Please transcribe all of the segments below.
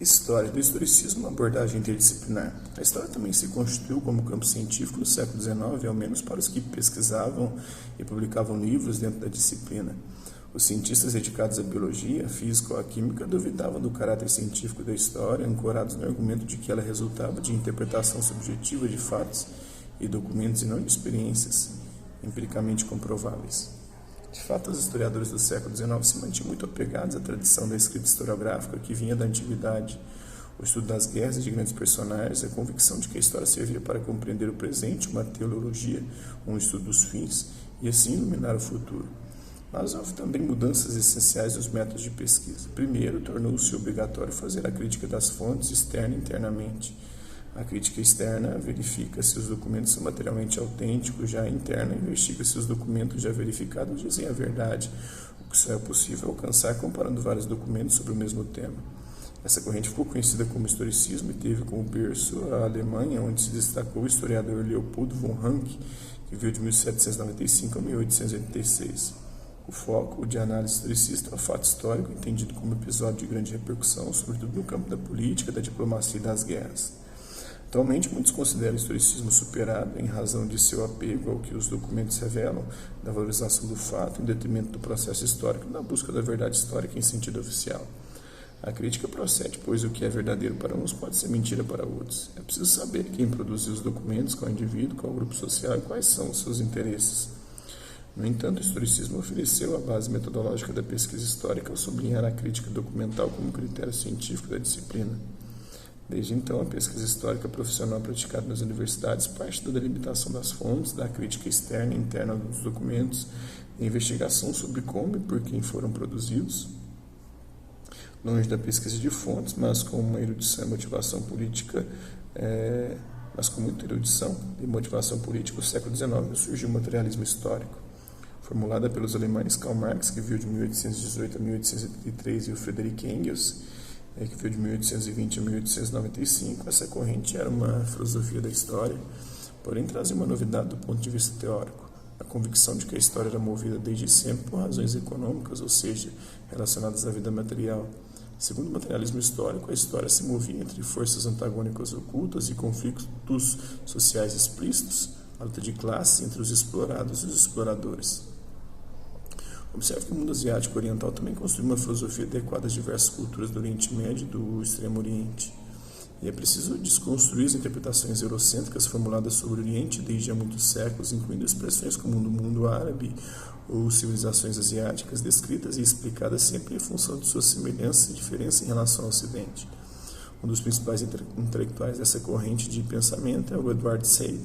História do historicismo, uma abordagem interdisciplinar. A história também se constituiu como campo científico no século XIX, ao menos para os que pesquisavam e publicavam livros dentro da disciplina. Os cientistas dedicados à biologia, física ou à química duvidavam do caráter científico da história, ancorados no argumento de que ela resultava de interpretação subjetiva de fatos e documentos e não de experiências empiricamente comprováveis. De fato, os historiadores do século XIX se mantinham muito apegados à tradição da escrita historiográfica que vinha da antiguidade, o estudo das guerras e de grandes personagens, a convicção de que a história servia para compreender o presente, uma teleologia, um estudo dos fins, e assim iluminar o futuro. Mas houve também mudanças essenciais nos métodos de pesquisa. Primeiro, tornou-se obrigatório fazer a crítica das fontes externa e internamente. A crítica externa verifica se os documentos são materialmente autênticos, já a interna investiga se os documentos já verificados dizem a verdade, o que só é possível alcançar comparando vários documentos sobre o mesmo tema. Essa corrente ficou conhecida como historicismo e teve como berço a Alemanha, onde se destacou o historiador Leopold von Ranke, que viveu de 1795 a 1886. O foco de análise historicista é o fato histórico, entendido como episódio de grande repercussão, sobretudo no campo da política, da diplomacia e das guerras. Atualmente, muitos consideram o historicismo superado em razão de seu apego ao que os documentos revelam, da valorização do fato, em detrimento do processo histórico e da busca da verdade histórica em sentido oficial. A crítica procede, pois o que é verdadeiro para uns pode ser mentira para outros. É preciso saber quem produziu os documentos, qual indivíduo, qual grupo social e quais são os seus interesses. No entanto, o historicismo ofereceu a base metodológica da pesquisa histórica ao sublinhar a crítica documental como critério científico da disciplina. Desde então, a pesquisa histórica profissional praticada nas universidades parte da delimitação das fontes, da crítica externa e interna dos documentos, da investigação sobre como e por quem foram produzidos, longe da pesquisa de fontes, mas com uma erudição e motivação política, com muita erudição e motivação política, no século XIX surgiu o materialismo histórico. Formulada pelos alemães Karl Marx, que viveu de 1818 a 1883, e o Friedrich Engels, que viveu de 1820 a 1895, essa corrente era uma filosofia da história, porém trazia uma novidade do ponto de vista teórico, a convicção de que a história era movida desde sempre por razões econômicas, ou seja, relacionadas à vida material. Segundo o materialismo histórico, a história se movia entre forças antagônicas ocultas e conflitos sociais explícitos, a luta de classes entre os explorados e os exploradores. Observe que o mundo asiático oriental também construiu uma filosofia adequada às diversas culturas do Oriente Médio e do Extremo Oriente. E é preciso desconstruir as interpretações eurocêntricas formuladas sobre o Oriente desde há muitos séculos, incluindo expressões como o mundo árabe ou civilizações asiáticas, descritas e explicadas sempre em função de suas semelhanças e diferenças em relação ao Ocidente. Um dos principais intelectuais dessa corrente de pensamento é o Edward Said,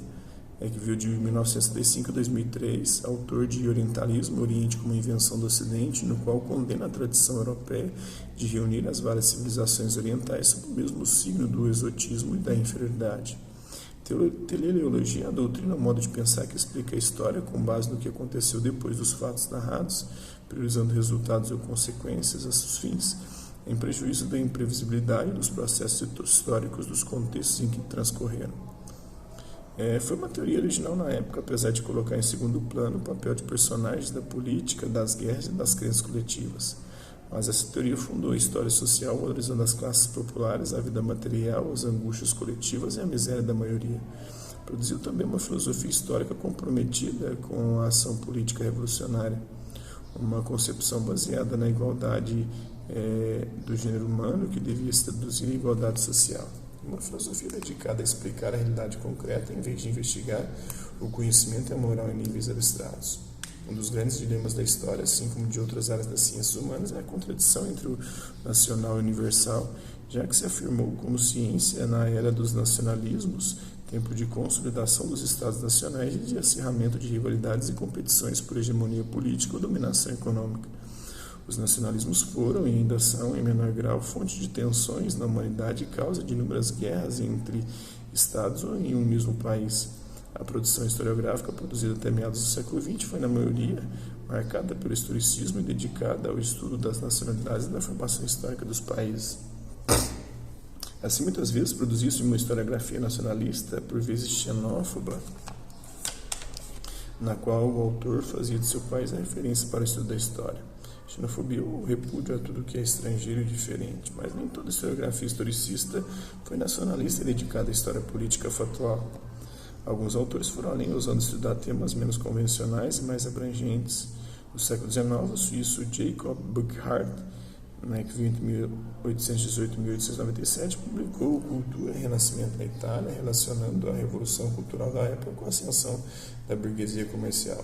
que viveu de 1975 a 2003, autor de Orientalismo, Oriente como Invenção do Ocidente, no qual condena a tradição europeia de reunir as várias civilizações orientais sob o mesmo signo do exotismo e da inferioridade. Teleologia é a doutrina, o modo de pensar que explica a história com base no que aconteceu depois dos fatos narrados, priorizando resultados ou consequências a seus fins, em prejuízo da imprevisibilidade dos processos históricos dos contextos em que transcorreram. Foi uma teoria original na época, apesar de colocar em segundo plano o papel de personagens da política, das guerras e das crenças coletivas. Mas essa teoria fundou a história social, valorizando as classes populares, a vida material, as angústias coletivas e a miséria da maioria. Produziu também uma filosofia histórica comprometida com a ação política revolucionária, uma concepção baseada na igualdade do gênero humano, que devia se traduzir em igualdade social. Uma filosofia dedicada a explicar a realidade concreta em vez de investigar o conhecimento e a moral em níveis abstratos. Um dos grandes dilemas da história, assim como de outras áreas das ciências humanas, é a contradição entre o nacional e o universal, já que se afirmou como ciência na era dos nacionalismos, tempo de consolidação dos estados nacionais e de acirramento de rivalidades e competições por hegemonia política ou dominação econômica. Os nacionalismos foram e ainda são, em menor grau, fonte de tensões na humanidade e causa de inúmeras guerras entre estados ou em um mesmo país. A produção historiográfica produzida até meados do século XX foi, na maioria, marcada pelo historicismo e dedicada ao estudo das nacionalidades e da formação histórica dos países. Assim, muitas vezes produziu-se uma historiografia nacionalista, por vezes xenófoba, na qual o autor fazia de seu país a referência para o estudo da história. Xenofobia ou repúdio a tudo que é estrangeiro e diferente, mas nem toda historiografia historicista foi nacionalista e dedicada à história política factual. Alguns autores foram além, usando estudar temas menos convencionais e mais abrangentes. No século XIX, o suíço Jacob Burckhardt, que viu entre 1818 e 1897, publicou Cultura e Renascimento na Itália, relacionando a revolução cultural da época com a ascensão da burguesia comercial.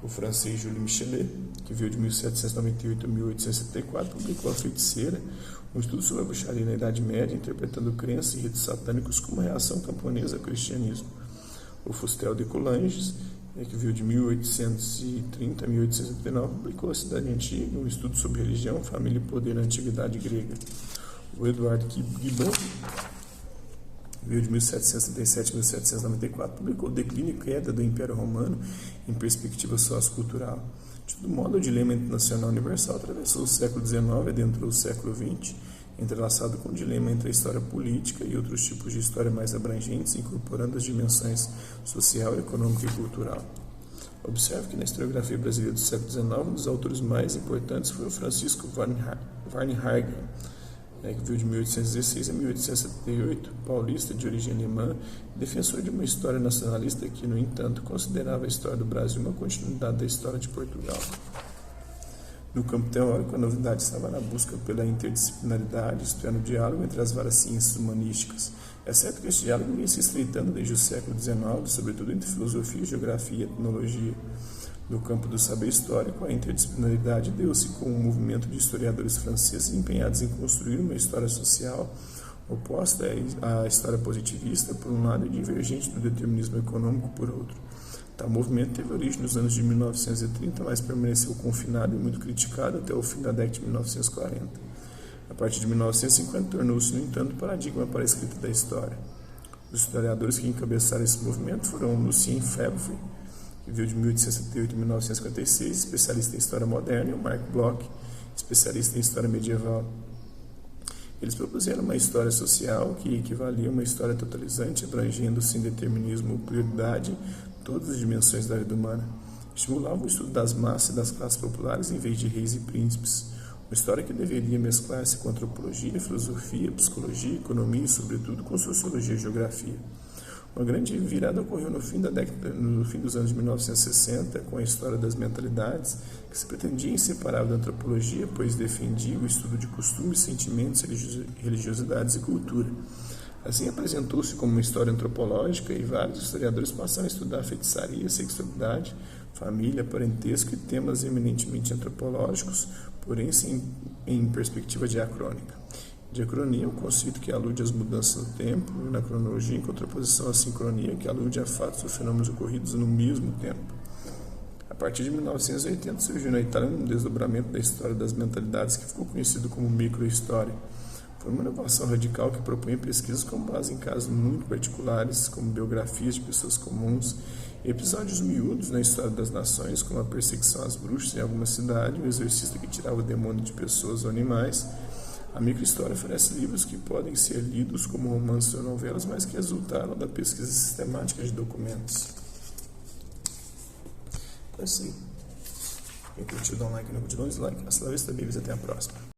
O francês Jules Michelet, que veio de 1798 a 1874, publicou A Feiticeira, um estudo sobre a bruxaria na Idade Média, interpretando crenças e ritos satânicos como reação camponesa ao cristianismo. O Fustel de Coulanges, que veio de 1830 a 1879, publicou A Cidade Antiga, um estudo sobre religião, família e poder na Antiguidade Grega. O Edward Gibbon, veio de 1767 a 1794, publicou Declínio e Queda do Império Romano em Perspectiva Sociocultural. De todo modo, o dilema internacional universal atravessou o século XIX e adentrou o século XX, entrelaçado com o dilema entre a história política e outros tipos de história mais abrangentes, incorporando as dimensões social, econômica e cultural. Observe que na historiografia brasileira do século XIX, um dos autores mais importantes foi o Francisco Varnhagen, que veio de 1816 a 1878, paulista de origem alemã, defensor de uma história nacionalista que, no entanto, considerava a história do Brasil uma continuidade da história de Portugal. No campo teórico, a novidade estava na busca pela interdisciplinaridade, isto é, no diálogo entre as várias ciências humanísticas. É certo que este diálogo vinha se estreitando desde o século XIX, sobretudo entre filosofia, geografia e etnologia. No campo do saber histórico, a interdisciplinaridade deu-se com um movimento de historiadores franceses empenhados em construir uma história social oposta à história positivista, por um lado, e divergente do determinismo econômico, por outro. Tal movimento teve origem nos anos de 1930, mas permaneceu confinado e muito criticado até o fim da década de 1940. A partir de 1950, tornou-se, no entanto, paradigma para a escrita da história. Os historiadores que encabeçaram esse movimento foram Lucien Febvre, que veio de 1868 a 1956, especialista em história moderna, e o Marc Bloch, especialista em história medieval. Eles propuseram uma história social que equivalia a uma história totalizante, abrangendo sem determinismo prioridade todas as dimensões da vida humana. Estimulavam o estudo das massas e das classes populares em vez de reis e príncipes. Uma história que deveria mesclar-se com antropologia, filosofia, psicologia, economia e, sobretudo, com sociologia e geografia. Uma grande virada ocorreu no fim dos anos de 1960, com a história das mentalidades, que se pretendia inseparável da antropologia, pois defendia o estudo de costumes, sentimentos, religiosidades e cultura. Assim, apresentou-se como uma história antropológica e vários historiadores passaram a estudar feitiçaria, sexualidade, família, parentesco e temas eminentemente antropológicos, porém em perspectiva diacrônica. Diacronia é um conceito que alude às mudanças no tempo e na cronologia, em contraposição à sincronia, que alude a fatos ou fenômenos ocorridos no mesmo tempo. A partir de 1980, surgiu na Itália um desdobramento da história das mentalidades que ficou conhecido como microhistória. Foi uma inovação radical que propunha pesquisas com base em casos muito particulares, como biografias de pessoas comuns, e episódios miúdos na história das nações, como a perseguição às bruxas em alguma cidade, o exorcista que tirava o demônio de pessoas ou animais. A microhistória oferece livros que podem ser lidos como romances ou novelas, mas que resultaram da pesquisa sistemática de documentos. É isso aí. Quem curtiu, dá um like, não curtiu, dá um dislike. Hasta la vista, babies. Até a próxima.